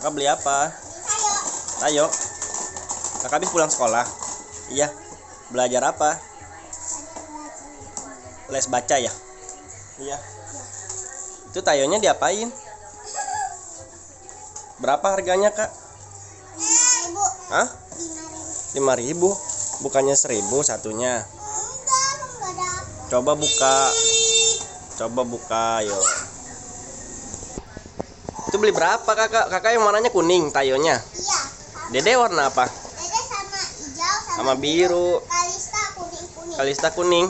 Kakak beli apa? Ayo. Kakak habis pulang sekolah. Iya. Belajar apa? Les baca ya? Iya. Itu tayonya diapain? Berapa harganya, Kak? 5.000. Hah? 5.000. Bukannya 1.000 satunya. Coba buka. Ayo. Itu beli berapa, Kakak? Kakak yang warnanya kuning tayonya. Iya. Dede warna apa? Dede sama hijau Sama biru. Kalista kuning. Kalista kuning.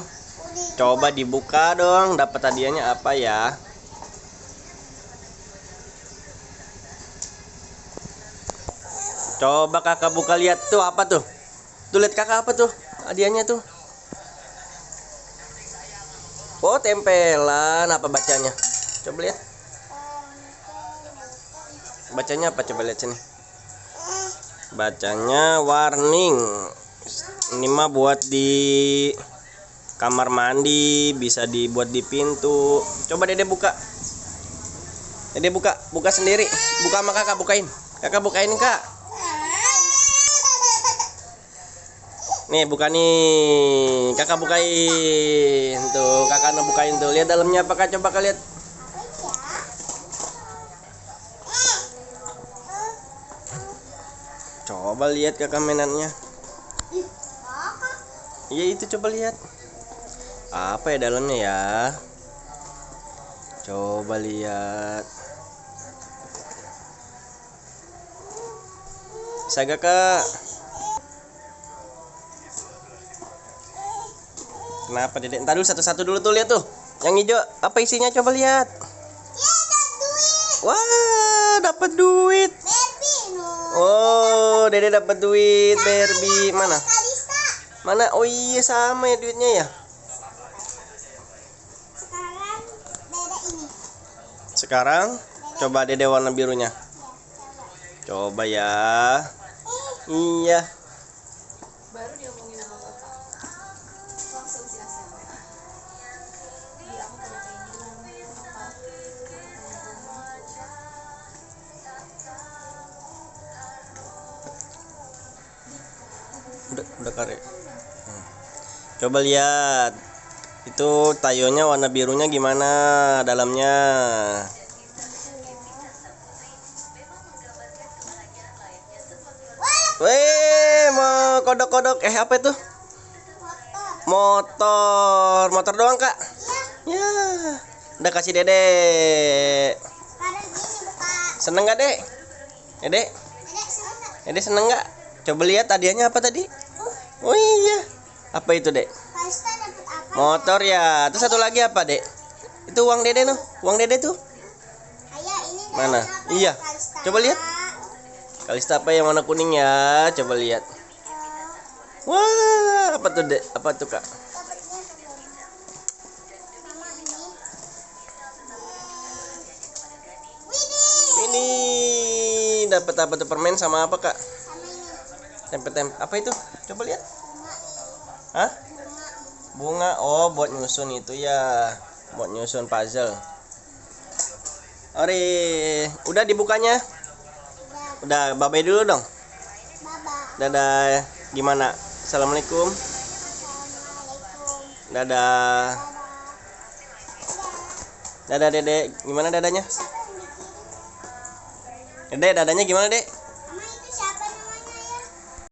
Coba dibuka dong, dapat hadiahnya apa ya? Coba Kakak buka, lihat tuh apa tuh? Tuh lihat Kakak apa tuh? Hadiahnya tuh. Oh, tempelan, apa bacanya? Coba lihat. Bacanya apa? Coba lihat sini. Bacanya warning. Ini mah buat di kamar mandi, bisa dibuat di pintu. Coba Dede buka. Dede buka sendiri. Buka sama Kakak, bukain. Kakak bukain, Kak. Nih, buka nih. Kakak bukain. Tuh, Kakak bukain tuh. Lihat dalamnya apa, Kak? Coba Kak lihat. Coba lihat Kakak mainannya. Iya, itu coba lihat. Apa ya dalamnya ya? Coba lihat. Saga, Kak. Kenapa, Dedek? Entar dulu satu-satu dulu tuh, lihat tuh. Yang hijau apa isinya? Coba lihat. Ya, ada duit. Wah, dapat duit. Barbie no. Oh, Dede dapat duit Barbie. Mana? Kalista. Mana? Oh iya, sama ya duitnya ya. Sekarang Dede ini. Sekarang coba Dede warna birunya. Coba ya. Iya. Baru diomongin sama bapak langsung si Asel aku punya keinginan Udah kare. Coba lihat. Itu tayonya warna birunya gimana dalamnya? Weh, mau kodok-kodok. Apa itu? Motor doang, Kak. Ya. Udah kasih Dede. Sekarang ini buka. Seneng gak, Dek? Dede? Dede seneng gak? Coba lihat hadiahnya apa tadi? Oh iya. Apa itu, Dek? Kalista dapat apa? Motor ya. Terus satu lagi apa, Dek? Itu uang Dede noh. Uang Dede tuh. Ayah, ini Mana? apa Iya. ya, Kalista? Coba lihat. Kalista apa yang warna kuning ya? Coba lihat. Wah, apa tuh, Dek? Apa tuh, Kak? Ini dapat apa tuh, permen sama apa, Kak? Tempe-tempe. Apa itu? Coba lihat. Hah? Bunga. Oh, buat nyusun itu ya. Buat nyusun puzzle. Ore, udah dibukanya? Udah, bye-bye dulu dong. Baba. Dadah. Gimana? Assalamualaikum. Assalamualaikum. Dadah. Dadah, Dede. Gimana dadanya? Dede, dadanya gimana, Dek?